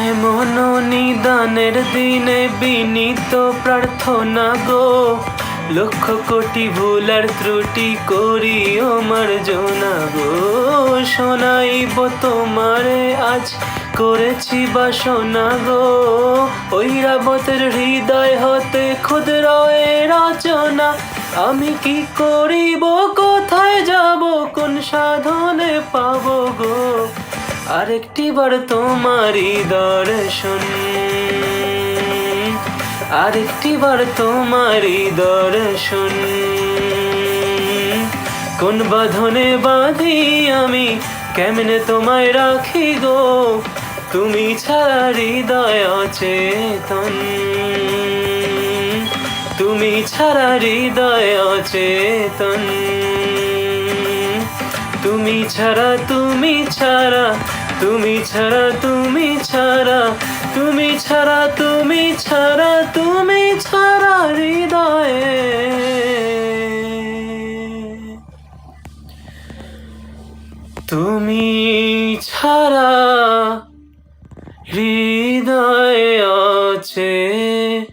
এমন নিদানের দিনে বিনীত প্রার্থনা গো, লক্ষ কোটি ভুল আর ত্রুটি করিও মার্জনা গো। শোনাইব তোমারে আজ করেছি বাসনা গো, ঐরাবতের হৃদয় হতে ক্ষুদ্র এ রচনা। আমি কি করিব, কোথায় যাব, কোন সাধনে পাবো গো, আরেকটি বার তোমারই দর্শন, আরেকটি বার তোমারই দর্শন। কোন বাঁধনে বাঁধি আমি, কেমনে তোমায় রাখি গো, তুমি ছাড়া হৃদয় অচেতন, তুমি ছাড়া হৃদয় অচেতন। তুমি ছাড়া, তুমি ছাড়া, তুমি ছাড়া, তুমি ছাড়া, তুমি ছাড়া, তুমি ছাড়া, তুমি ছাড়া হৃদয়ে, তুমি ছাড়া হৃদয়ে অচেতন।